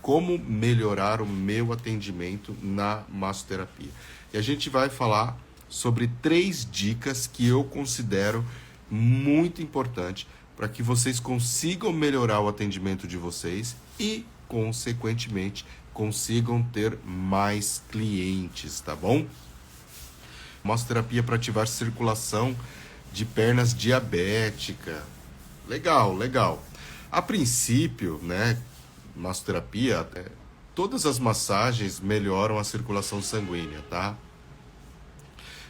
como melhorar o meu atendimento na massoterapia. E a gente vai falar sobre 3 dicas que eu considero muito importante para que vocês consigam melhorar o atendimento de vocês e, consequentemente, consigam ter mais clientes, tá bom? Massoterapia para ativar circulação de pernas diabética. Legal, legal. A princípio, né, massoterapia, todas as massagens melhoram a circulação sanguínea, tá?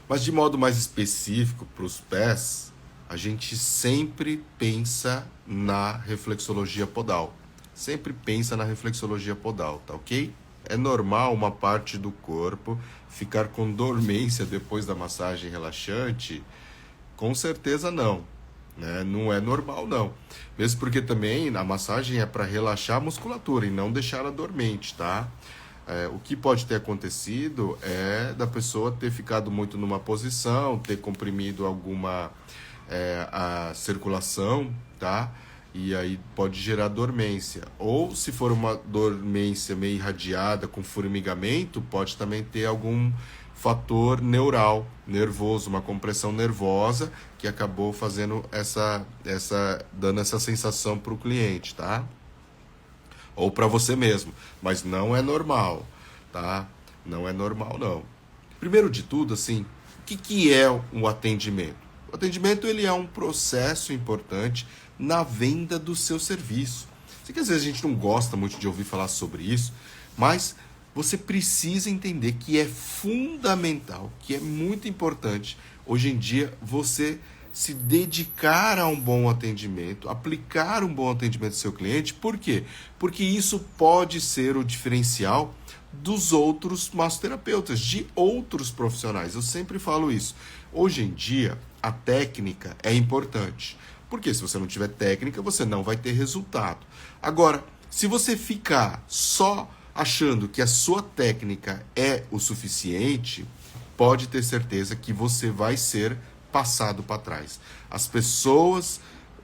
Mas de modo mais específico para os pés, a gente sempre pensa na reflexologia podal. Sempre pensa na reflexologia podal, tá ok? É normal uma parte do corpo ficar com dormência depois da massagem relaxante? Com certeza não, né? Não é normal não. Mesmo porque também a massagem é para relaxar a musculatura e não deixá-la dormente, tá? O que pode ter acontecido é da pessoa ter ficado muito numa posição, ter comprimido alguma a circulação, tá? E aí pode gerar dormência. Ou se for uma dormência meio irradiada, com formigamento, pode também ter algum fator neural, nervoso, uma compressão nervosa que acabou fazendo dando essa sensação para o cliente, tá? Ou para você mesmo, mas não é normal, tá? Não é normal, não. Primeiro de tudo, assim, o que é um atendimento? O atendimento, ele é um processo importante na venda do seu serviço. Sei que às vezes a gente não gosta muito de ouvir falar sobre isso, mas você precisa entender que é fundamental, que é muito importante, hoje em dia, você se dedicar a um bom atendimento, aplicar um bom atendimento ao seu cliente. Por quê? Porque isso pode ser o diferencial dos outros massoterapeutas, de outros profissionais. Eu sempre falo isso. Hoje em dia, a técnica é importante. Porque se você não tiver técnica, você não vai ter resultado. Agora, se você ficar só achando que a sua técnica é o suficiente, pode ter certeza que você vai ser passado para trás. As pessoas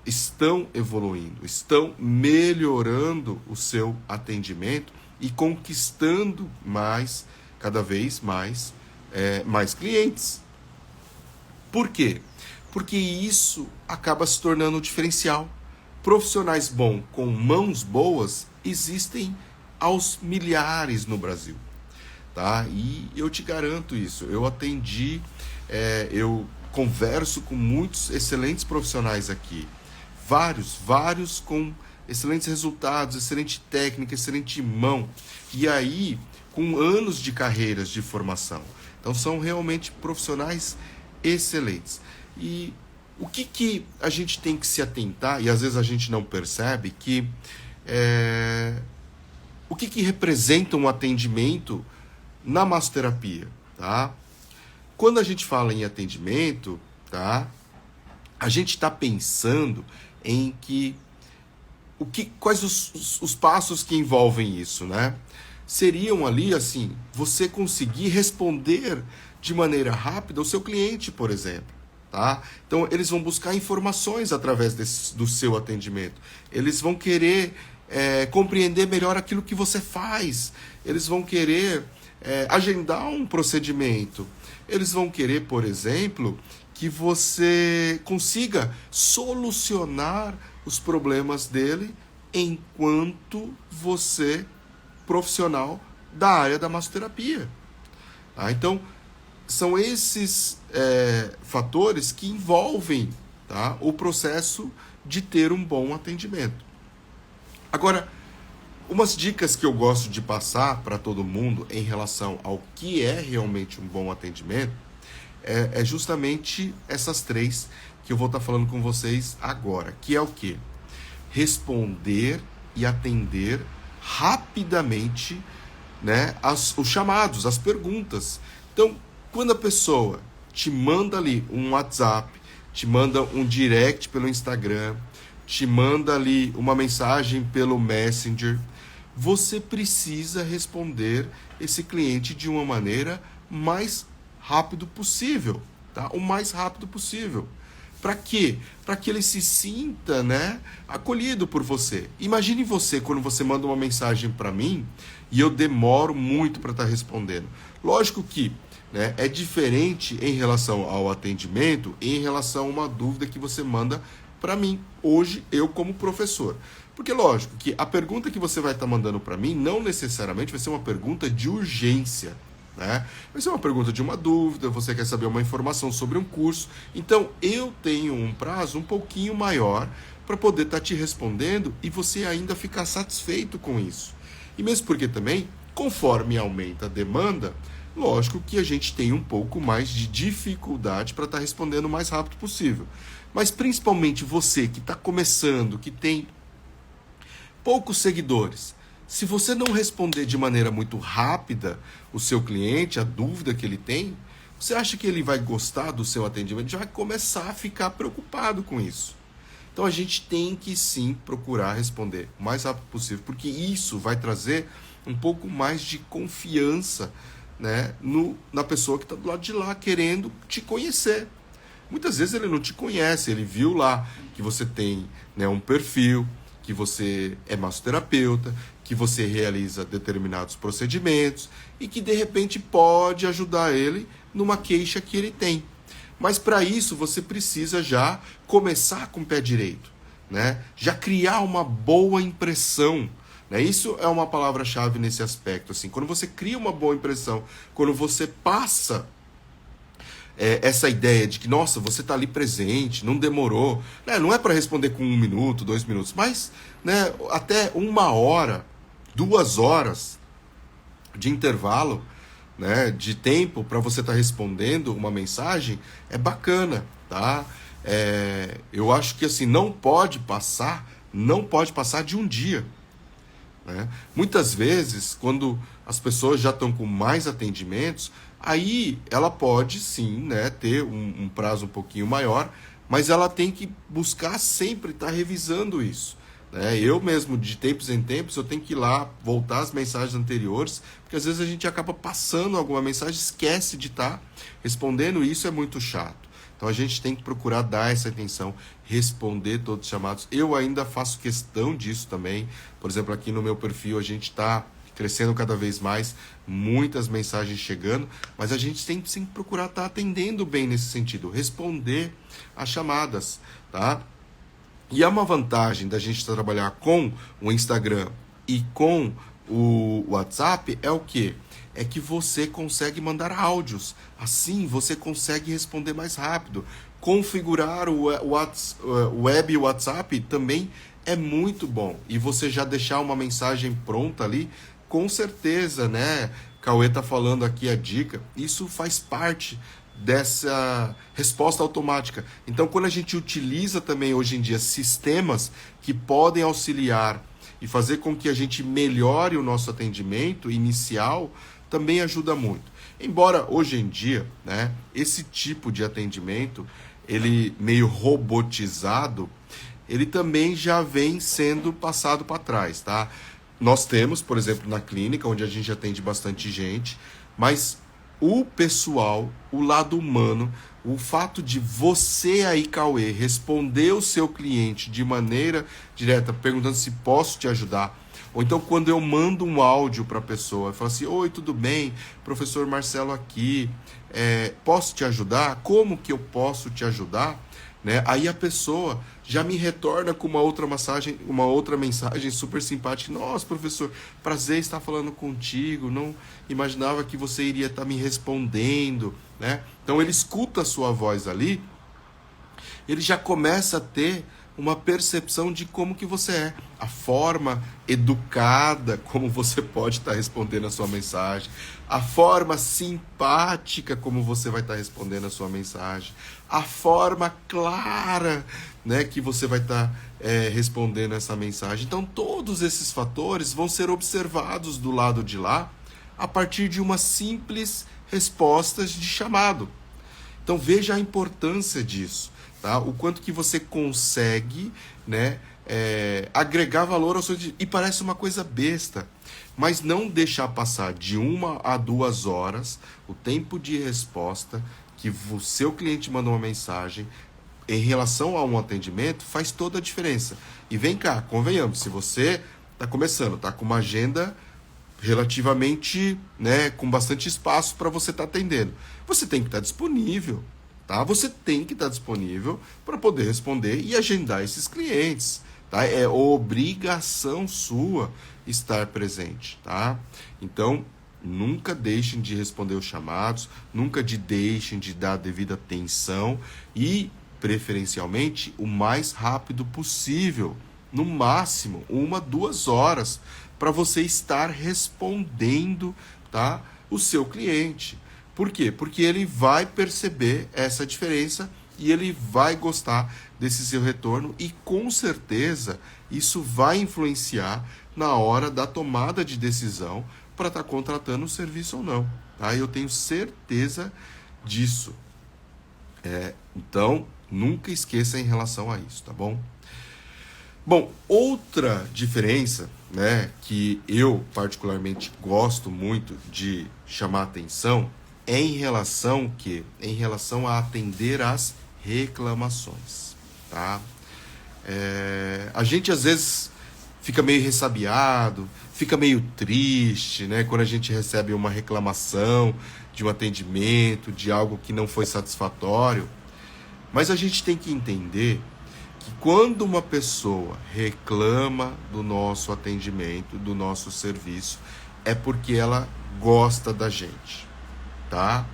estão evoluindo, estão melhorando o seu atendimento e conquistando cada vez mais clientes. Por quê? Porque isso acaba se tornando um diferencial. Profissionais bons com mãos boas existem aos milhares no Brasil, tá? E eu te garanto isso. Eu atendi, eu converso com muitos excelentes profissionais aqui, vários com excelentes resultados, excelente técnica, excelente mão, e aí com anos de carreiras de formação. Então são realmente profissionais excelentes. E o que a gente tem que se atentar, e às vezes a gente não percebe, que o que representa um atendimento na massoterapia, tá? Quando a gente fala em atendimento, tá? A gente está pensando em quais os passos que envolvem isso, né? Seriam ali, assim, você conseguir responder de maneira rápida o seu cliente, por exemplo, tá? Então, eles vão buscar informações através do seu atendimento. Eles vão querer compreender melhor aquilo que você faz. Eles vão querer agendar um procedimento. Eles vão querer, por exemplo, que você consiga solucionar os problemas dele enquanto você, profissional da área da massoterapia. Tá? Então, são esses fatores que envolvem, tá, o processo de ter um bom atendimento. Agora, umas dicas que eu gosto de passar para todo mundo em relação ao que é realmente um bom atendimento é justamente essas 3 que eu vou estar falando com vocês agora, que é o quê? Responder e atender rapidamente, né, os chamados, as perguntas. Então, quando a pessoa te manda ali um WhatsApp, te manda um direct pelo Instagram, te manda ali uma mensagem pelo Messenger, você precisa responder esse cliente de uma maneira mais rápido possível, tá? O mais rápido possível. Para quê? Para que ele se sinta, né, acolhido por você. Imagine você quando você manda uma mensagem para mim e eu demoro muito para estar respondendo. Lógico que, né, é diferente em relação ao atendimento e em relação a uma dúvida que você manda para mim, hoje eu como professor. Porque lógico que a pergunta que você vai estar mandando para mim não necessariamente vai ser uma pergunta de urgência, né? Vai ser uma pergunta de uma dúvida, você quer saber uma informação sobre um curso. Então eu tenho um prazo um pouquinho maior para poder estar te respondendo e você ainda ficar satisfeito com isso. E mesmo porque também, conforme aumenta a demanda, lógico que a gente tem um pouco mais de dificuldade para estar respondendo o mais rápido possível. Mas principalmente você que está começando, que tem poucos seguidores, se você não responder de maneira muito rápida o seu cliente, a dúvida que ele tem, você acha que ele vai gostar do seu atendimento? Já vai começar a ficar preocupado com isso. Então a gente tem que sim procurar responder o mais rápido possível, porque isso vai trazer um pouco mais de confiança, né, na pessoa que está do lado de lá querendo te conhecer. Muitas vezes ele não te conhece, ele viu lá que você tem, né, um perfil, que você é massoterapeuta, que você realiza determinados procedimentos e que de repente pode ajudar ele numa queixa que ele tem. Mas para isso você precisa já começar com o pé direito, né? Já criar uma boa impressão, né? Isso é uma palavra-chave nesse aspecto. Assim, quando você cria uma boa impressão, quando você passa essa ideia de que, nossa, você está ali presente, não demorou, né? Não é para responder com 1 minuto, 2 minutos, mas, né, até 1 hora, 2 horas de intervalo, né, de tempo para você estar respondendo uma mensagem é bacana, tá? Eu acho que assim não pode passar de um dia, né? Muitas vezes, quando as pessoas já estão com mais atendimentos, aí ela pode sim, né, ter um prazo um pouquinho maior, mas ela tem que buscar sempre estar revisando isso, né? Eu mesmo, de tempos em tempos, eu tenho que ir lá, voltar as mensagens anteriores, porque às vezes a gente acaba passando alguma mensagem, esquece de estar respondendo, e isso é muito chato. Então a gente tem que procurar dar essa atenção, responder todos os chamados. Eu ainda faço questão disso também. Por exemplo, aqui no meu perfil a gente está crescendo cada vez mais, muitas mensagens chegando, mas a gente tem que sempre procurar estar atendendo bem nesse sentido, responder as chamadas, tá? E é uma vantagem da gente trabalhar com o Instagram e com o WhatsApp é o quê? É que você consegue mandar áudios. Assim, você consegue responder mais rápido. Configurar o web e o WhatsApp também é muito bom. E você já deixar uma mensagem pronta ali, com certeza, né? Cauê tá falando aqui a dica. Isso faz parte dessa resposta automática. Então, quando a gente utiliza também hoje em dia sistemas que podem auxiliar e fazer com que a gente melhore o nosso atendimento inicial, também ajuda muito. Embora hoje em dia, né, esse tipo de atendimento, ele meio robotizado, ele também já vem sendo passado para trás, tá? Nós temos, por exemplo, na clínica, onde a gente atende bastante gente, mas o pessoal, o lado humano, o fato de você aí, Cauê, responder o seu cliente de maneira direta, perguntando se posso te ajudar, ou então quando eu mando um áudio para a pessoa, eu falo assim, oi, tudo bem? Professor Marcelo aqui, posso te ajudar? Como que eu posso te ajudar? Né? Aí a pessoa já me retorna com uma outra mensagem super simpática. Nossa, professor, prazer estar falando contigo. Não imaginava que você iria estar me respondendo, né? Então ele escuta a sua voz ali, ele já começa a ter uma percepção de como que você é, a forma educada como você pode estar respondendo a sua mensagem, a forma simpática como você vai estar respondendo a sua mensagem, a forma clara, né, que você vai estar respondendo essa mensagem. Então todos esses fatores vão ser observados do lado de lá a partir de uma simples resposta de chamado. Então veja a importância disso. Tá? O quanto que você consegue, né, agregar valor ao seu... E parece uma coisa besta, mas não deixar passar de 1 a 2 horas o tempo de resposta que o seu cliente mandou uma mensagem, em relação a um atendimento, faz toda a diferença. E vem cá, convenhamos, se você está começando, está com uma agenda relativamente, né, com bastante espaço para você estar atendendo, você tem que estar disponível, tá? Você tem que estar disponível para poder responder e agendar esses clientes, tá? É obrigação sua estar presente, tá? Então, nunca deixem de responder os chamados, nunca deixem de dar a devida atenção e, preferencialmente, o mais rápido possível, no máximo 1-2 horas, para você estar respondendo, tá, o seu cliente. Por quê? Porque ele vai perceber essa diferença e ele vai gostar desse seu retorno e, com certeza, isso vai influenciar na hora da tomada de decisão para estar contratando o serviço ou não. Tá? Eu tenho certeza disso. Então, nunca esqueça em relação a isso, tá bom? Bom, outra diferença, né, que eu particularmente gosto muito de chamar atenção é em relação a atender às reclamações, tá? A gente às vezes fica meio ressabiado, fica meio triste, né, quando a gente recebe uma reclamação de um atendimento, de algo que não foi satisfatório, mas a gente tem que entender que quando uma pessoa reclama do nosso atendimento, do nosso serviço, é porque ela gosta da gente, tá?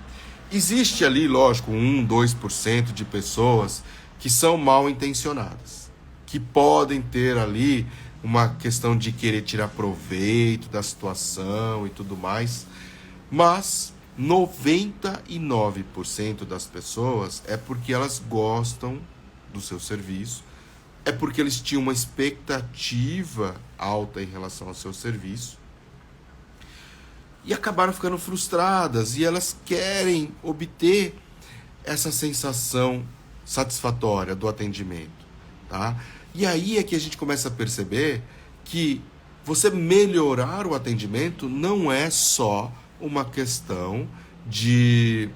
Existe ali, lógico, 1-2% de pessoas que são mal intencionadas, que podem ter ali uma questão de querer tirar proveito da situação e tudo mais, mas 99% das pessoas é porque elas gostam do seu serviço, é porque eles tinham uma expectativa alta em relação ao seu serviço e acabaram ficando frustradas e elas querem obter essa sensação satisfatória do atendimento, tá? E aí é que a gente começa a perceber que você melhorar o atendimento não é só uma questão de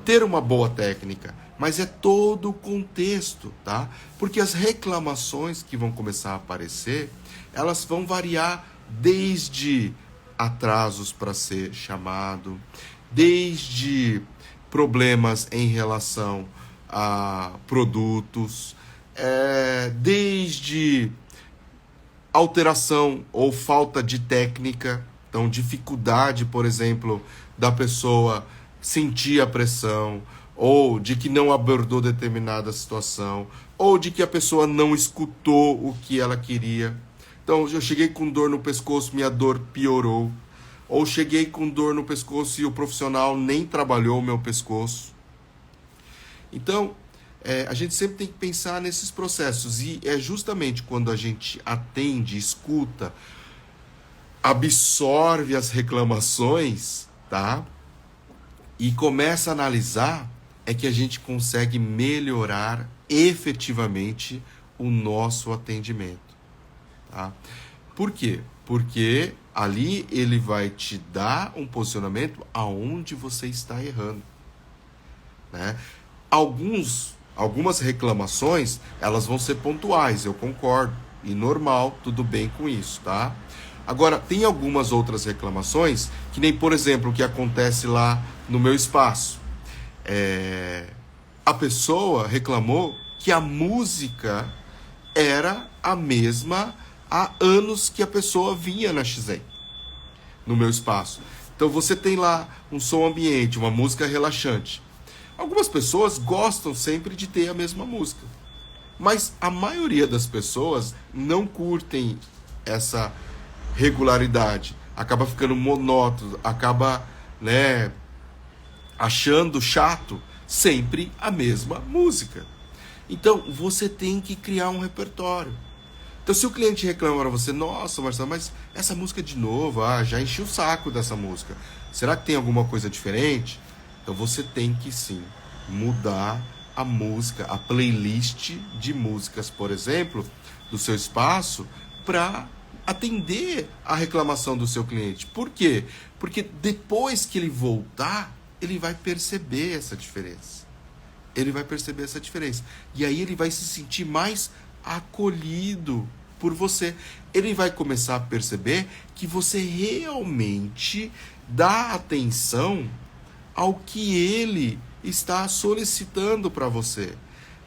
ter uma boa técnica, mas é todo o contexto, tá? Porque as reclamações que vão começar a aparecer, elas vão variar desde atrasos para ser chamado, desde problemas em relação a produtos, desde alteração ou falta de técnica, então dificuldade, por exemplo, da pessoa sentir a pressão, ou de que não abordou determinada situação, ou de que a pessoa não escutou o que ela queria. Então, eu cheguei com dor no pescoço, minha dor piorou. Ou cheguei com dor no pescoço e o profissional nem trabalhou o meu pescoço. Então, a gente sempre tem que pensar nesses processos. E é justamente quando a gente atende, escuta, absorve as reclamações, tá? E começa a analisar, é que a gente consegue melhorar efetivamente o nosso atendimento, tá? Por quê? Porque ali ele vai te dar um posicionamento aonde você está errando, né? Algumas reclamações, elas vão ser pontuais, eu concordo, e normal, tudo bem com isso, tá? Agora, tem algumas outras reclamações, que nem, por exemplo, o que acontece lá no meu espaço. A pessoa reclamou que a música era a mesma há anos que a pessoa vinha na XEM, no meu espaço. Então você tem lá um som ambiente, uma música relaxante. Algumas pessoas gostam sempre de ter a mesma música, mas a maioria das pessoas não curtem essa regularidade, acaba ficando monótono, acaba, né, achando chato sempre a mesma música. Então, você tem que criar um repertório. Então, se o cliente reclama para você, nossa, Marcelo, mas essa música de novo, já enchi o saco dessa música. Será que tem alguma coisa diferente? Então, você tem que sim mudar a música, a playlist de músicas, por exemplo, do seu espaço, para atender a reclamação do seu cliente. Por quê? Porque depois que ele voltar, ele vai perceber essa diferença. ele vai perceber essa diferença. E aí ele vai se sentir mais acolhido por você. Ele vai começar a perceber que você realmente dá atenção ao que ele está solicitando para você.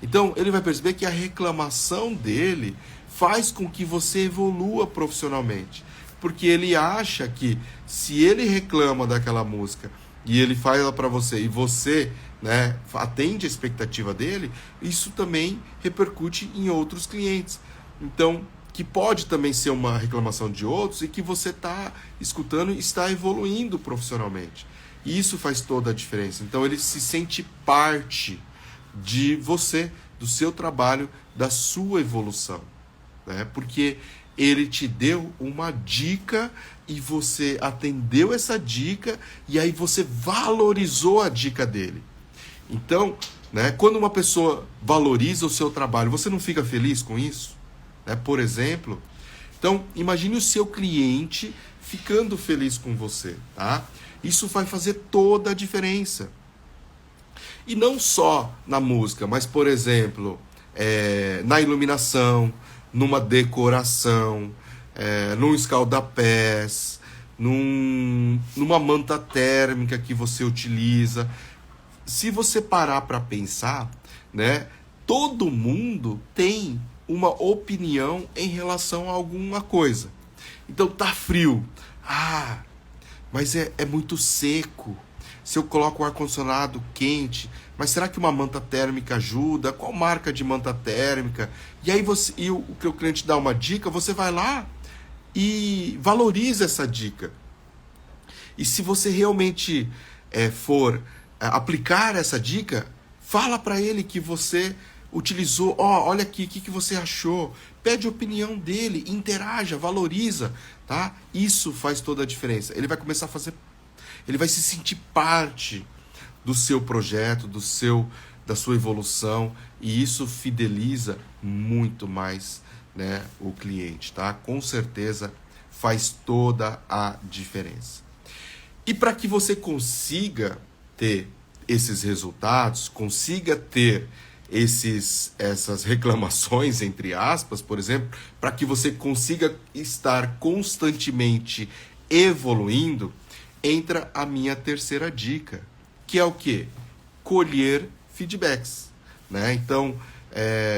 Então, ele vai perceber que a reclamação dele faz com que você evolua profissionalmente. Porque ele acha que se ele reclama daquela música e ele faz ela para você e você, né, atende a expectativa dele, isso também repercute em outros clientes. Então, que pode também ser uma reclamação de outros e que você está escutando e está evoluindo profissionalmente. E isso faz toda a diferença. Então, ele se sente parte de você, do seu trabalho, da sua evolução, né? Porque ele te deu uma dica e você atendeu essa dica e aí você valorizou a dica dele. Então, né, quando uma pessoa valoriza o seu trabalho, você não fica feliz com isso? Né? Por exemplo, então imagine o seu cliente ficando feliz com você, tá? Isso vai fazer toda a diferença. E não só na música, mas, por exemplo, na iluminação, numa decoração, num escaldapés, numa manta térmica que você utiliza. Se você parar para pensar, né, todo mundo tem uma opinião em relação a alguma coisa. Então tá frio. Mas é muito seco. Se eu coloco o ar-condicionado quente, mas será que uma manta térmica ajuda? Qual marca de manta térmica? E aí o que o cliente dá uma dica, você vai lá e valoriza essa dica. E se você realmente for aplicar essa dica, fala para ele que você utilizou, olha aqui, o que você achou? Pede a opinião dele, interaja, valoriza, tá? Isso faz toda a diferença. Ele vai começar a fazer, ele vai se sentir parte do seu projeto, da sua evolução, e isso fideliza muito mais, né, o cliente, tá? Com certeza faz toda a diferença. E para que você consiga ter esses resultados, consiga ter essas reclamações, entre aspas, por exemplo, para que você consiga estar constantemente evoluindo, entra a minha terceira dica, que é o quê? Colher feedbacks, né? Então,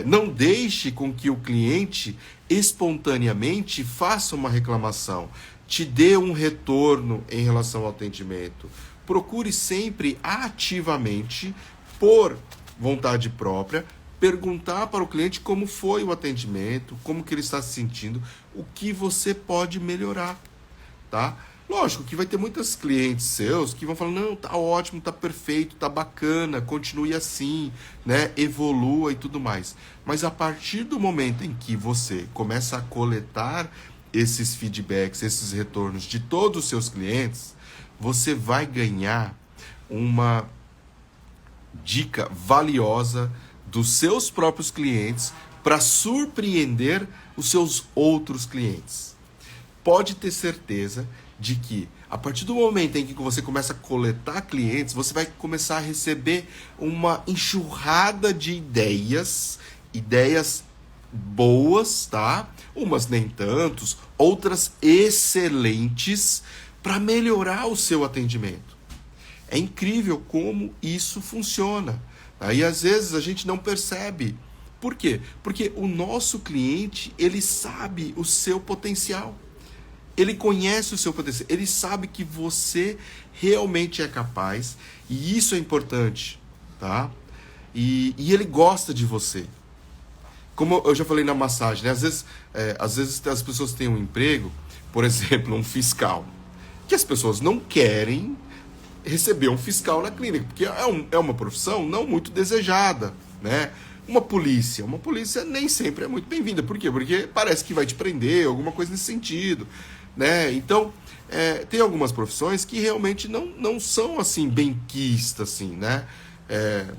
não deixe com que o cliente espontaneamente faça uma reclamação, te dê um retorno em relação ao atendimento. Procure sempre ativamente, por vontade própria, perguntar para o cliente como foi o atendimento, como que ele está se sentindo, o que você pode melhorar, tá? Lógico que vai ter muitos clientes seus que vão falar, não, tá ótimo, tá perfeito, tá bacana, continue assim, né? Evolua e tudo mais. Mas a partir do momento em que você começa a coletar esses feedbacks, esses retornos de todos os seus clientes, você vai ganhar uma dica valiosa dos seus próprios clientes para surpreender os seus outros clientes. Pode ter certeza de que a partir do momento em que você começa a coletar clientes, você vai começar a receber uma enxurrada de ideias boas, tá? Umas nem tantos, outras excelentes, para melhorar o seu atendimento. É incrível como isso funciona. Aí às vezes a gente não percebe. Por quê? Porque o nosso cliente, ele sabe o seu potencial. Ele conhece o seu potencial. Ele sabe que você realmente é capaz. E isso é importante, tá? E ele gosta de você. Como eu já falei na massagem, né? Às vezes as pessoas têm um emprego, por exemplo, um fiscal, que as pessoas não querem receber um fiscal na clínica, porque é uma profissão não muito desejada, né? Uma polícia nem sempre é muito bem-vinda. Por quê? Porque parece que vai te prender, alguma coisa nesse sentido, né? Então, tem algumas profissões que realmente não são assim benquistas, assim, né?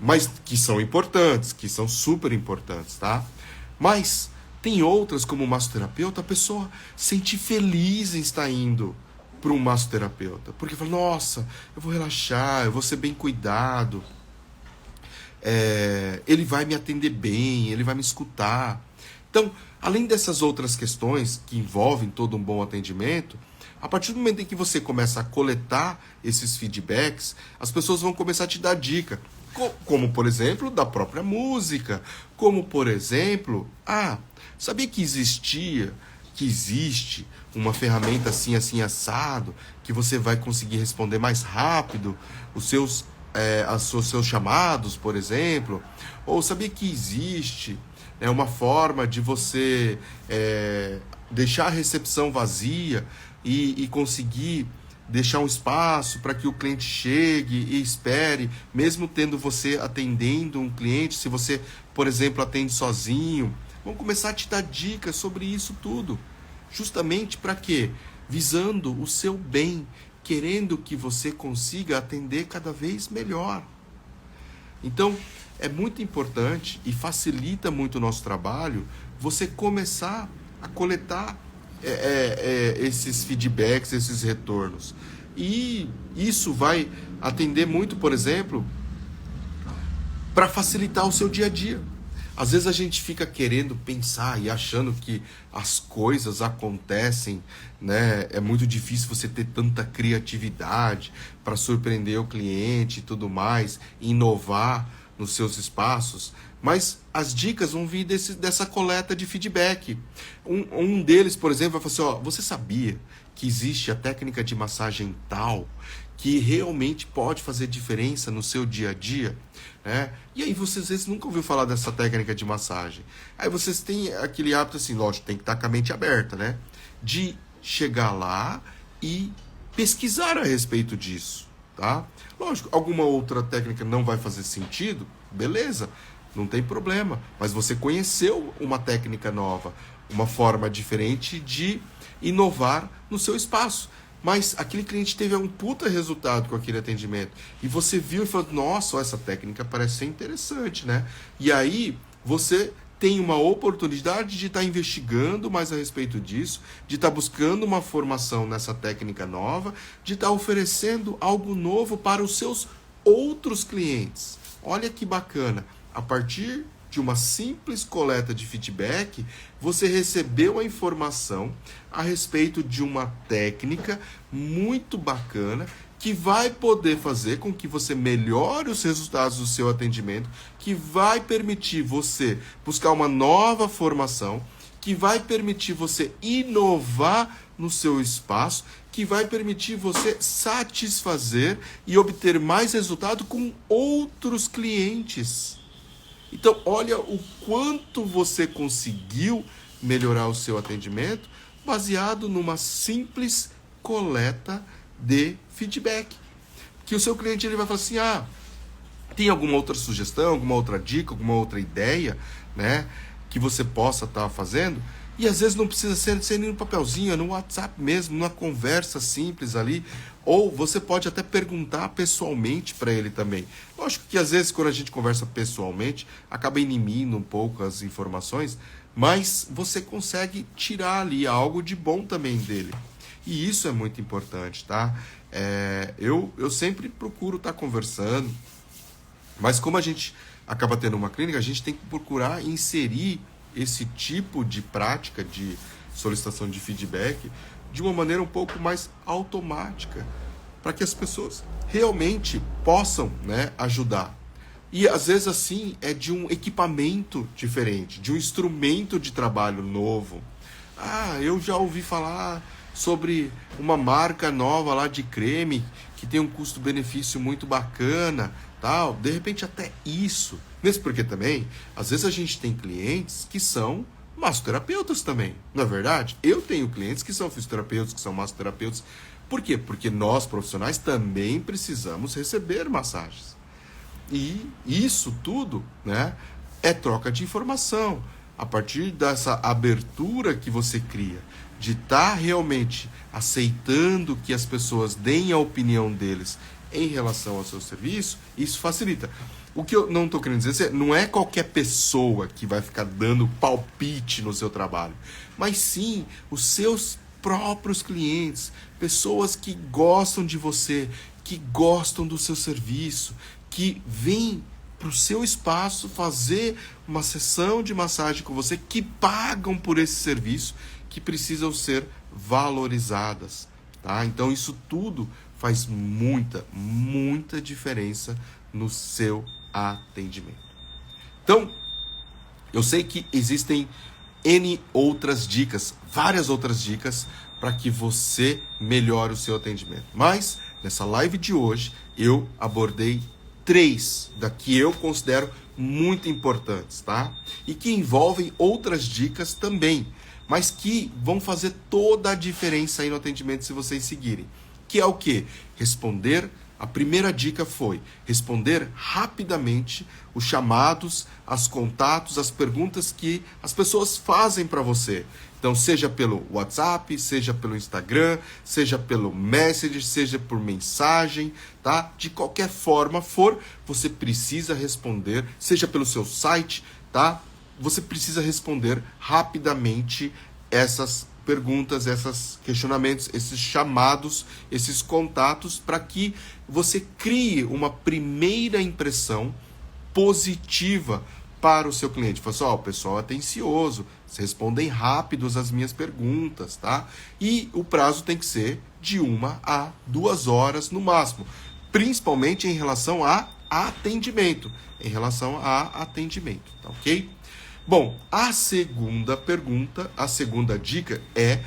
Mas que são importantes, que são super importantes, tá? Mas tem outras, como o massoterapeuta, a pessoa sente feliz em estar indo para um massoterapeuta, porque fala, nossa, eu vou relaxar, eu vou ser bem cuidado. ele vai me atender bem, ele vai me escutar. Então, além dessas outras questões que envolvem todo um bom atendimento, a partir do momento em que você começa a coletar esses feedbacks, as pessoas vão começar a te dar dica. Como, por exemplo, da própria música. Como, por exemplo, sabia que existe uma ferramenta assim, assim, assado, que você vai conseguir responder mais rápido os seus chamados, por exemplo? Ou sabia que existe uma forma de você deixar a recepção vazia e conseguir deixar um espaço para que o cliente chegue e espere, mesmo tendo você atendendo um cliente, se você, por exemplo, atende sozinho. Vamos começar a te dar dicas sobre isso tudo. Justamente para quê? Visando o seu bem, querendo que você consiga atender cada vez melhor. Então, é muito importante e facilita muito o nosso trabalho você começar a coletar esses feedbacks, esses retornos. E isso vai atender muito, por exemplo, para facilitar o seu dia a dia. Às vezes a gente fica querendo pensar e achando que as coisas acontecem, né? É muito difícil você ter tanta criatividade para surpreender o cliente e tudo mais, inovar nos seus espaços. Mas as dicas vão vir dessa coleta de feedback. Um deles, por exemplo, vai falar assim, você sabia que existe a técnica de massagem tal que realmente pode fazer diferença no seu dia a dia? E aí vocês às vezes nunca ouviu falar dessa técnica de massagem. Aí vocês têm aquele hábito assim, lógico, tem que estar com a mente aberta, né? De chegar lá e pesquisar a respeito disso, tá? Lógico, alguma outra técnica não vai fazer sentido, beleza, não tem problema. Mas você conheceu uma técnica nova, uma forma diferente de inovar no seu espaço. Mas aquele cliente teve um puta resultado com aquele atendimento. E você viu e falou, nossa, essa técnica parece ser interessante, né? E aí você tem uma oportunidade de estar investigando mais a respeito disso, de estar buscando uma formação nessa técnica nova, de estar oferecendo algo novo para os seus outros clientes. Olha que bacana. A partir de uma simples coleta de feedback, você recebeu a informação a respeito de uma técnica muito bacana que vai poder fazer com que você melhore os resultados do seu atendimento, que vai permitir você buscar uma nova formação, que vai permitir você inovar no seu espaço, que vai permitir você satisfazer e obter mais resultado com outros clientes. Então, olha o quanto você conseguiu melhorar o seu atendimento baseado numa simples coleta de feedback. Que o seu cliente ele vai falar assim, tem alguma outra sugestão, alguma outra dica, alguma outra ideia, né, que você possa estar fazendo? E às vezes não precisa ser nem no papelzinho, é no WhatsApp mesmo, numa conversa simples ali. Ou você pode até perguntar pessoalmente para ele também. Lógico que às vezes quando a gente conversa pessoalmente, acaba inimindo um pouco as informações, mas você consegue tirar ali algo de bom também dele. E isso é muito importante, tá? Eu sempre procuro estar conversando, mas como a gente acaba tendo uma clínica, a gente tem que procurar inserir esse tipo de prática de solicitação de feedback de uma maneira um pouco mais automática, para que as pessoas realmente possam, né, ajudar. E às vezes assim é de um equipamento diferente, de um instrumento de trabalho novo. Eu já ouvi falar sobre uma marca nova lá de creme que tem um custo-benefício muito bacana, tal. De repente até isso. Mesmo porque também, às vezes a gente tem clientes que são massoterapeutas também, não é verdade? Eu tenho clientes que são fisioterapeutas, que são massoterapeutas. Por quê? Porque nós, profissionais, também precisamos receber massagens. E isso tudo, né, é troca de informação. A partir dessa abertura que você cria, de estar realmente aceitando que as pessoas deem a opinião deles em relação ao seu serviço, isso facilita. O que eu não estou querendo dizer, não é qualquer pessoa que vai ficar dando palpite no seu trabalho, mas sim os seus próprios clientes, pessoas que gostam de você, que gostam do seu serviço, que veem para o seu espaço fazer uma sessão de massagem com você, que pagam por esse serviço, que precisam ser valorizadas, tá? Então isso tudo faz muita diferença no seu atendimento. Então, eu sei que existem N outras dicas, várias outras dicas para que você melhore o seu atendimento. Mas, nessa live de hoje, eu abordei 3 da que eu considero muito importantes, tá? E que envolvem outras dicas também, mas que vão fazer toda a diferença aí no atendimento se vocês seguirem. Que é o quê? A primeira dica foi responder rapidamente os chamados, os contatos, as perguntas que as pessoas fazem para você. Então, seja pelo WhatsApp, seja pelo Instagram, seja pelo Messenger, seja por mensagem, tá? De qualquer forma for, você precisa responder, seja pelo seu site, tá? Você precisa responder rapidamente essas perguntas, esses questionamentos, esses chamados, esses contatos, para que você crie uma primeira impressão positiva para o seu cliente. Fala assim, o pessoal é atencioso, respondem rápidos as minhas perguntas, tá? E o prazo tem que ser de 1 a 2 horas no máximo, principalmente em relação a atendimento, tá ok? Bom, a segunda pergunta, a segunda dica é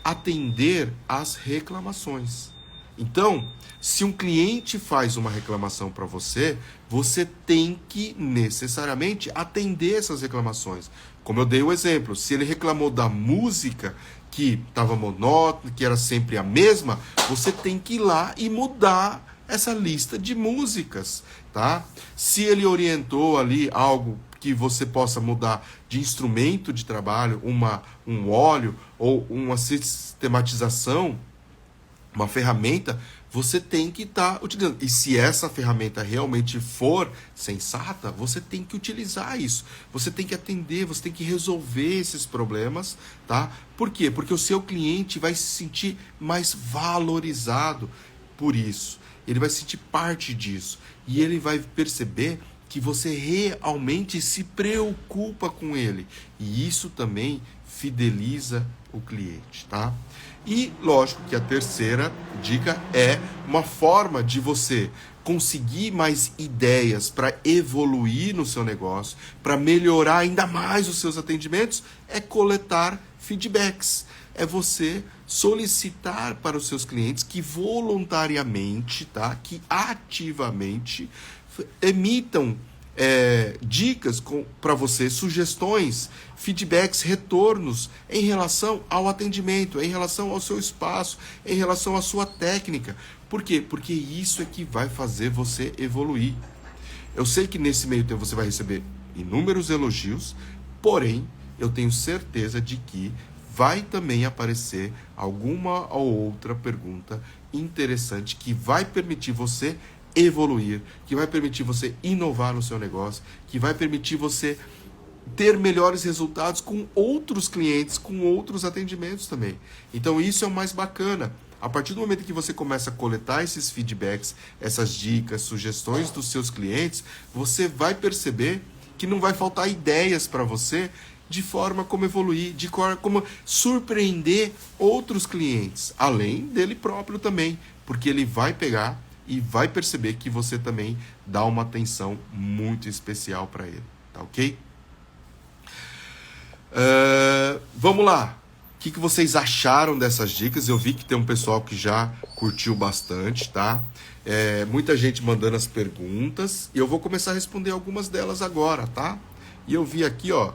atender às reclamações. Então, se um cliente faz uma reclamação para você, você tem que necessariamente atender essas reclamações. Como eu dei o exemplo, se ele reclamou da música que estava monótona, que era sempre a mesma, você tem que ir lá e mudar essa lista de músicas, tá? Se ele orientou ali algo que você possa mudar de instrumento de trabalho, um óleo ou uma sistematização, uma ferramenta, você tem que estar utilizando. E se essa ferramenta realmente for sensata, você tem que utilizar isso. Você tem que atender, você tem que resolver esses problemas, tá? Por quê? Porque o seu cliente vai se sentir mais valorizado por isso. Ele vai se sentir parte disso. E ele vai perceber que você realmente se preocupa com ele. E isso também fideliza o cliente, tá? E lógico que a terceira dica é uma forma de você conseguir mais ideias para evoluir no seu negócio, para melhorar ainda mais os seus atendimentos, é coletar feedbacks. É você solicitar para os seus clientes que voluntariamente, tá? Que ativamente emitam dicas para você, sugestões, feedbacks, retornos em relação ao atendimento, em relação ao seu espaço, em relação à sua técnica. Por quê? Porque isso é que vai fazer você evoluir. Eu sei que nesse meio tempo você vai receber inúmeros elogios, porém, eu tenho certeza de que vai também aparecer alguma ou outra pergunta interessante que vai permitir você evoluir, que vai permitir você inovar no seu negócio, que vai permitir você ter melhores resultados com outros clientes, com outros atendimentos também. Então isso é o mais bacana. A partir do momento que você começa a coletar esses feedbacks, essas dicas, sugestões dos seus clientes, você vai perceber que não vai faltar ideias para você de forma como evoluir, de como surpreender outros clientes, além dele próprio também, porque ele vai pegar e vai perceber que você também dá uma atenção muito especial para ele, tá ok? Vamos lá. O que vocês acharam dessas dicas? Eu vi que tem um pessoal que já curtiu bastante, tá? Muita gente mandando as perguntas e eu vou começar a responder algumas delas agora, tá? E eu vi aqui, ó,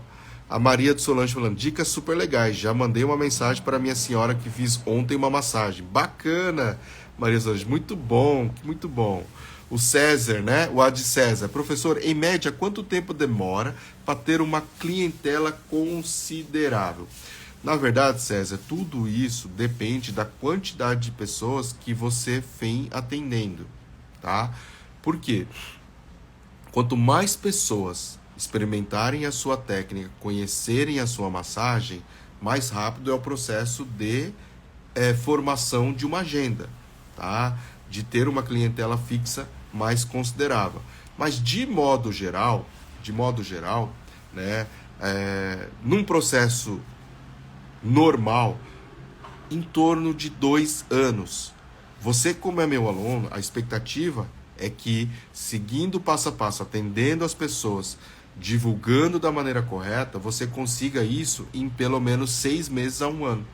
a Maria de Solange falando, dicas super legais, já mandei uma mensagem para minha senhora que fiz ontem uma massagem. Bacana, Maria Solange, muito bom, muito bom. O César, né? O Ad César, professor, em média, quanto tempo demora para ter uma clientela considerável? Na verdade, César, tudo isso depende da quantidade de pessoas que você vem atendendo, tá? Por quê? Quanto mais pessoas experimentarem a sua técnica, conhecerem a sua massagem, mais rápido é o processo de formação de uma agenda, tá? De ter uma clientela fixa mais considerável. Mas de modo geral, né, num processo normal, em torno de 2 anos. Você, como é meu aluno, a expectativa é que, seguindo passo a passo, atendendo as pessoas, divulgando da maneira correta, você consiga isso em pelo menos 6 meses a 1 ano.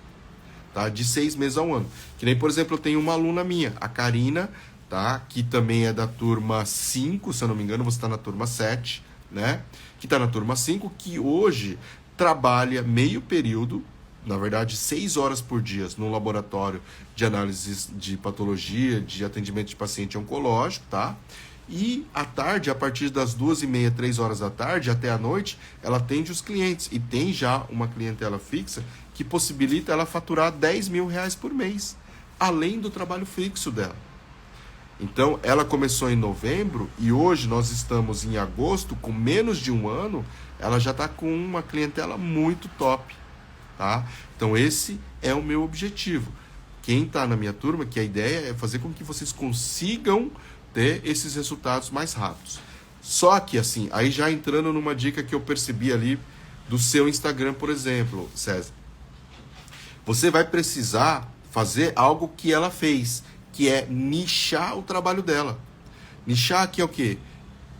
Tá? De 6 meses a 1 ano. Que nem, por exemplo, eu tenho uma aluna minha, a Karina, tá? Que também é da turma 5, se eu não me engano, você está na turma 7, né? Que está na turma 5, que hoje trabalha meio período, na verdade 6 horas por dia, no laboratório de análises de patologia, de atendimento de paciente oncológico, tá? E à tarde, a partir das 2h30, 3 horas da tarde, até a noite, ela atende os clientes. E tem já uma clientela fixa que possibilita ela faturar R$10.000 por mês, além do trabalho fixo dela. Então, ela começou em novembro e hoje nós estamos em agosto, com menos de 1 ano, ela já está com uma clientela muito top, tá? Então, esse é o meu objetivo. Quem está na minha turma, que a ideia é fazer com que vocês consigam ter esses resultados mais rápidos. Só que, assim, aí já entrando numa dica que eu percebi ali do seu Instagram, por exemplo, César, você vai precisar fazer algo que ela fez, que é nichar o trabalho dela. Nichar aqui é o quê?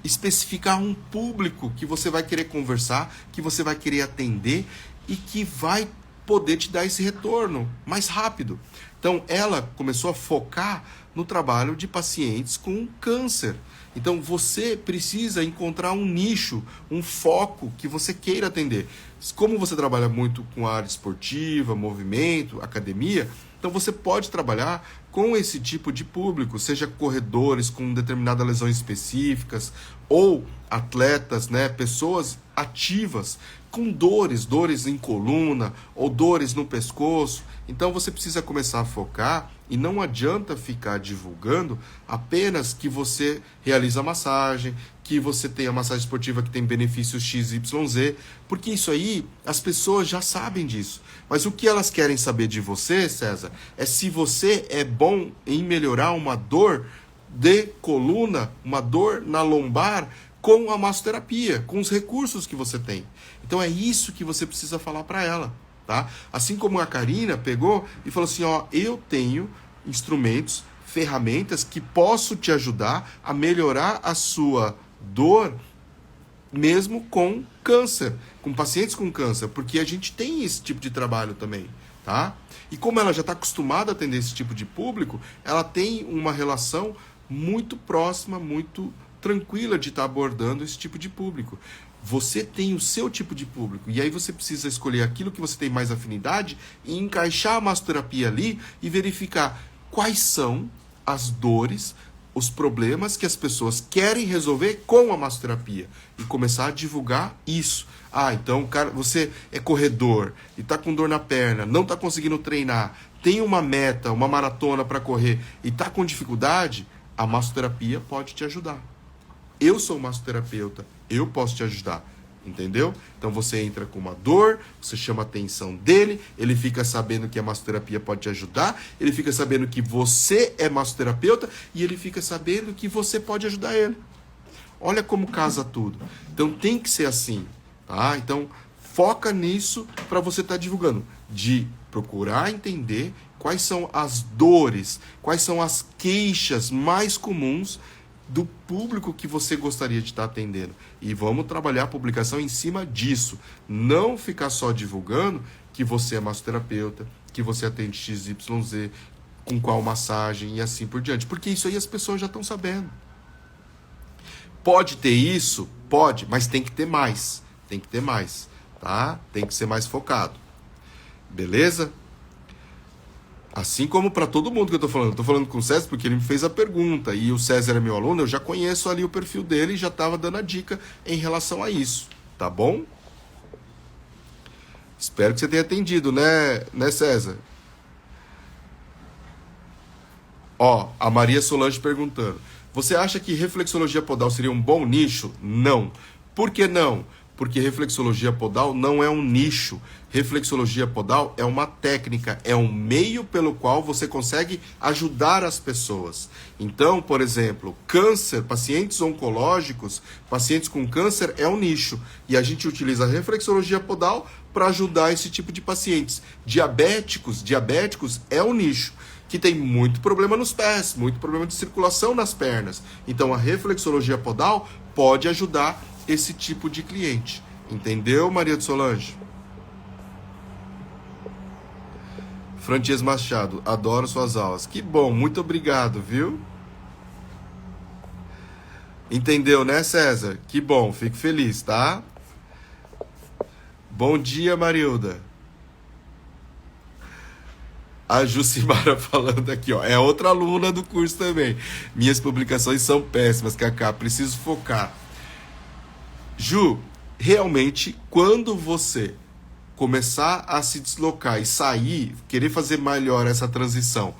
Especificar um público que você vai querer conversar, que você vai querer atender e que vai poder te dar esse retorno mais rápido. Então, ela começou a focar no trabalho de pacientes com câncer. Então, você precisa encontrar um nicho, um foco que você queira atender. Como você trabalha muito com a área esportiva, movimento, academia, então você pode trabalhar com esse tipo de público, seja corredores com determinadas lesões específicas, ou atletas, né, pessoas ativas com dores em coluna ou dores no pescoço. Então você precisa começar a focar e não adianta ficar divulgando apenas que você realiza massagem, que você tem a massagem esportiva que tem benefícios XYZ, porque isso aí as pessoas já sabem disso. Mas o que elas querem saber de você, César, é se você é bom em melhorar uma dor de coluna, uma dor na lombar, com a massoterapia, com os recursos que você tem. Então é isso que você precisa falar para ela, tá? Assim como a Karina pegou e falou assim, ó, eu tenho instrumentos, ferramentas que posso te ajudar a melhorar a sua dor mesmo com câncer, com pacientes com câncer, porque a gente tem esse tipo de trabalho também, tá? E como ela já está acostumada a atender esse tipo de público, ela tem uma relação muito próxima, muito tranquila de estar abordando esse tipo de público. Você tem o seu tipo de público, e aí você precisa escolher aquilo que você tem mais afinidade e encaixar a massoterapia ali e verificar quais são as dores, os problemas que as pessoas querem resolver com a massoterapia e começar a divulgar isso. Ah, então cara, você é corredor e está com dor na perna, não está conseguindo treinar, tem uma meta, uma maratona para correr e está com dificuldade, a massoterapia pode te ajudar. Eu sou massoterapeuta, eu posso te ajudar, entendeu? Então você entra com uma dor, você chama a atenção dele, ele fica sabendo que a massoterapia pode te ajudar, ele fica sabendo que você é massoterapeuta e ele fica sabendo que você pode ajudar ele. Olha como casa tudo. Então tem que ser assim, tá? Então foca nisso para você estar divulgando, de procurar entender quais são as dores, quais são as queixas mais comuns do público que você gostaria de estar atendendo. E vamos trabalhar a publicação em cima disso. Não ficar só divulgando que você é massoterapeuta, que você atende XYZ, com qual massagem e assim por diante. Porque isso aí as pessoas já estão sabendo. Pode ter isso? Pode, mas tem que ter mais. Tem que ter mais, tá? Tem que ser mais focado. Beleza? Assim como para todo mundo que eu tô falando com o César porque ele me fez a pergunta e o César é meu aluno, eu já conheço ali o perfil dele e já estava dando a dica em relação a isso, tá bom? Espero que você tenha atendido, né, César? Ó, a Maria Solange perguntando, você acha que reflexologia podal seria um bom nicho? Não. Por que não? Porque reflexologia podal não é um nicho. Reflexologia podal é uma técnica, é um meio pelo qual você consegue ajudar as pessoas. Então, por exemplo, câncer, pacientes oncológicos, pacientes com câncer é um nicho. E a gente utiliza a reflexologia podal para ajudar esse tipo de pacientes. Diabéticos é um nicho que tem muito problema nos pés, muito problema de circulação nas pernas. Então, a reflexologia podal pode ajudar esse tipo de cliente. Entendeu, Maria de Solange? Frances Machado, adoro suas aulas. Que bom, muito obrigado, viu? Entendeu, né, César? Que bom, fico feliz, tá? Bom dia, Marilda. A Jucimara falando aqui, ó. É outra aluna do curso também. Minhas publicações são péssimas, Cacá. Preciso focar. Ju, realmente, quando você começar a se deslocar e sair, querer fazer melhor essa transição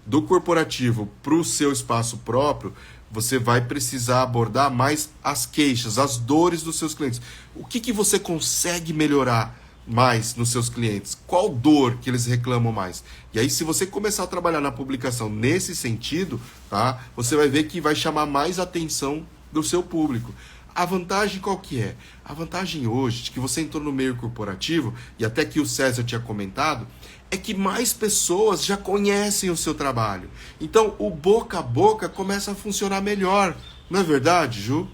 do corporativo para o seu espaço próprio, você vai precisar abordar mais as queixas, as dores dos seus clientes. O que você consegue melhorar mais nos seus clientes? Qual dor que eles reclamam mais? E aí, se você começar a trabalhar na publicação nesse sentido, tá? Você vai ver que vai chamar mais atenção do seu público. A vantagem qual que é? A vantagem hoje, de que você entrou no meio corporativo, e até que o César tinha comentado, é que mais pessoas já conhecem o seu trabalho. Então, o boca a boca começa a funcionar melhor. Não é verdade, Ju?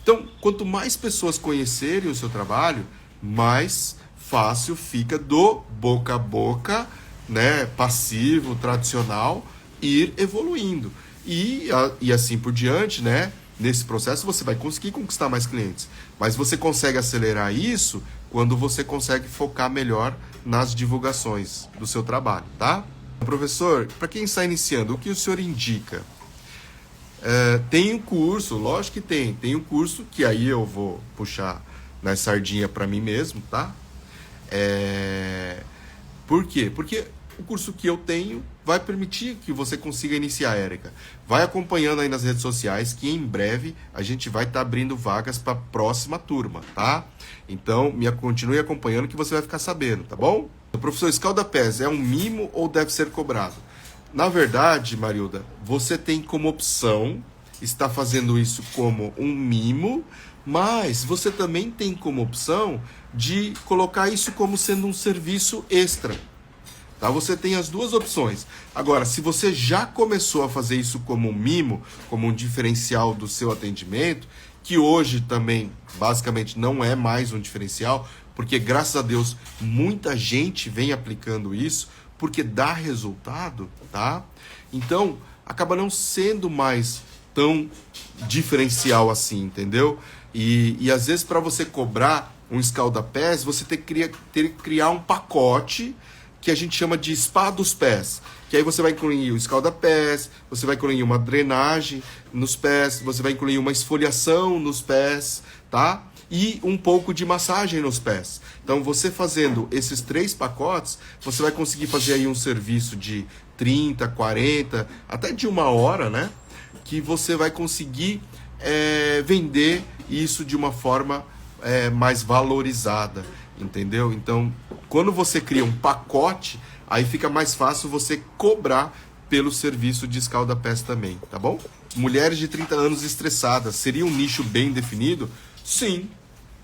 Então, quanto mais pessoas conhecerem o seu trabalho, mais fácil fica do boca a boca, né, passivo, tradicional, ir evoluindo. E assim por diante, né? Nesse processo você vai conseguir conquistar mais clientes. Mas você consegue acelerar isso quando você consegue focar melhor nas divulgações do seu trabalho, tá? Professor, para quem está iniciando, o que o senhor indica? Tem um curso, lógico que tem. Tem um curso que aí eu vou puxar na sardinha para mim mesmo, tá? Por quê? Porque o curso que eu tenho vai permitir que você consiga iniciar, Érica. Vai acompanhando aí nas redes sociais que em breve a gente vai estar abrindo vagas para a próxima turma, tá? Então, continue acompanhando que você vai ficar sabendo, tá bom? O professor Escalda-Pés é um mimo ou deve ser cobrado? Na verdade, Marilda, você tem como opção estar fazendo isso como um mimo, mas você também tem como opção de colocar isso como sendo um serviço extra. Tá? Você tem as duas opções. Agora, se você já começou a fazer isso como um mimo, como um diferencial do seu atendimento, que hoje também basicamente não é mais um diferencial, porque graças a Deus muita gente vem aplicando isso, porque dá resultado, tá? Então, acaba não sendo mais tão diferencial assim, entendeu? E às vezes para você cobrar um escalda-pés, você tem que criar um pacote que a gente chama de spa dos pés, que aí você vai incluir o escalda-pés, você vai incluir uma drenagem nos pés, você vai incluir uma esfoliação nos pés, tá? E um pouco de massagem nos pés. Então, você fazendo esses 3 pacotes, você vai conseguir fazer aí um serviço de 30, 40, até de 1 hora, né? Que você vai conseguir vender isso de uma forma mais valorizada, entendeu? Então, quando você cria um pacote, aí fica mais fácil você cobrar pelo serviço de escalda-pés também, tá bom? Mulheres de 30 anos estressadas, seria um nicho bem definido? Sim,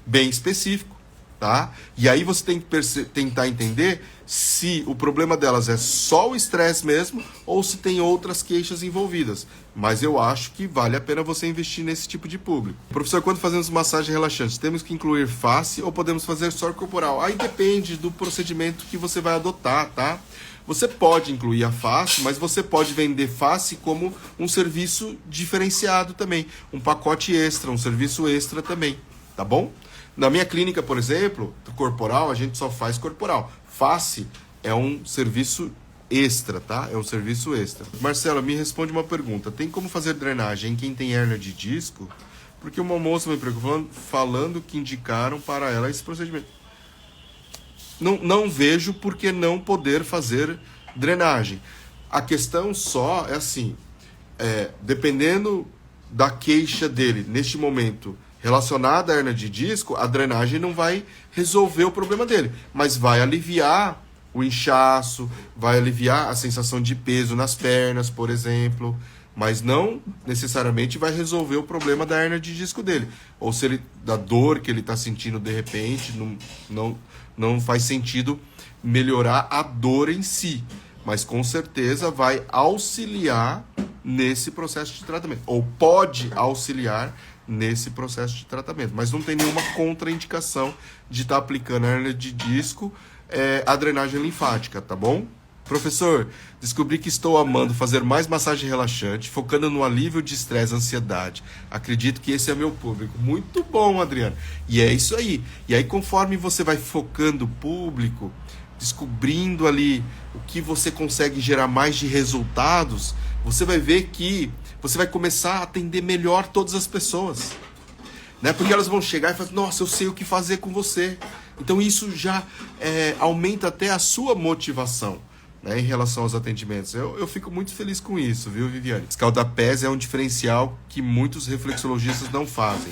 bem específico, tá? E aí você tem que tentar entender se o problema delas é só o estresse mesmo ou se tem outras queixas envolvidas. Mas eu acho que vale a pena você investir nesse tipo de público. Professor, quando fazemos massagem relaxante, temos que incluir face ou podemos fazer só corporal? Aí depende do procedimento que você vai adotar, tá? Você pode incluir a face, mas você pode vender face como um serviço diferenciado também. Um pacote extra, um serviço extra também, tá bom? Na minha clínica, por exemplo, corporal, a gente só faz corporal. Face é um serviço extra, tá? É um serviço extra. Marcela, me responde uma pergunta. Tem como fazer drenagem em quem tem hérnia de disco? Porque uma moça me preocupou falando que indicaram para ela esse procedimento. Não vejo por que não poder fazer drenagem. A questão só é assim, dependendo da queixa dele, neste momento, relacionada à hernia de disco, a drenagem não vai resolver o problema dele, mas vai aliviar o inchaço, vai aliviar a sensação de peso nas pernas, por exemplo, mas não necessariamente vai resolver o problema da hernia de disco dele, ou se ele, da dor que ele está sentindo de repente, não faz sentido melhorar a dor em si, mas com certeza vai auxiliar nesse processo de tratamento, ou pode auxiliar nesse processo de tratamento, mas não tem nenhuma contraindicação de estar aplicando a hernia de disco, a drenagem linfática, tá bom? Professor, descobri que estou amando fazer mais massagem relaxante, focando no alívio de estresse e ansiedade. Acredito que esse é meu público. Muito bom, Adriano. E é isso aí. E aí, conforme você vai focando o público, descobrindo ali o que você consegue gerar mais de resultados, você vai ver que você vai começar a atender melhor todas as pessoas. Né? Porque elas vão chegar e falar, nossa, eu sei o que fazer com você. Então isso já aumenta até a sua motivação, né, em relação aos atendimentos. Eu fico muito feliz com isso, viu, Viviane? Escaldapés é um diferencial que muitos reflexologistas não fazem.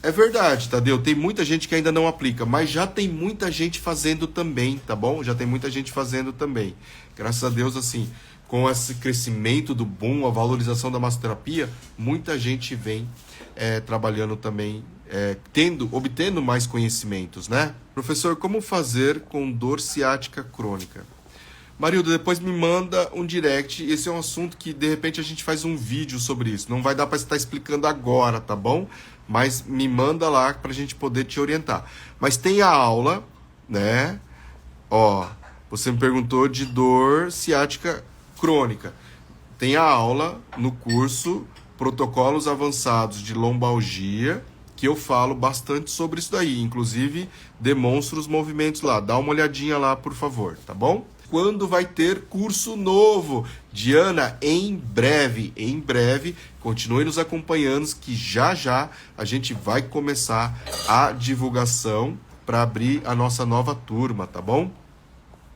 É verdade, Tadeu, tem muita gente que ainda não aplica, mas já tem muita gente fazendo também, tá bom? Já tem muita gente fazendo também. Graças a Deus, assim, com esse crescimento do boom, a valorização da massoterapia, muita gente vem trabalhando também, obtendo mais conhecimentos, né? Professor, como fazer com dor ciática crônica? Marilda, depois me manda um direct. Esse é um assunto que, de repente, a gente faz um vídeo sobre isso. Não vai dar para estar explicando agora, tá bom? Mas me manda lá para a gente poder te orientar. Mas tem a aula, né? Ó, você me perguntou de dor ciática crônica. Tem a aula no curso Protocolos Avançados de Lombalgia, que eu falo bastante sobre isso daí. Inclusive, demonstro os movimentos lá. Dá uma olhadinha lá, por favor, tá bom? Quando vai ter curso novo? Diana, em breve, continue nos acompanhando que já a gente vai começar a divulgação para abrir a nossa nova turma, tá bom?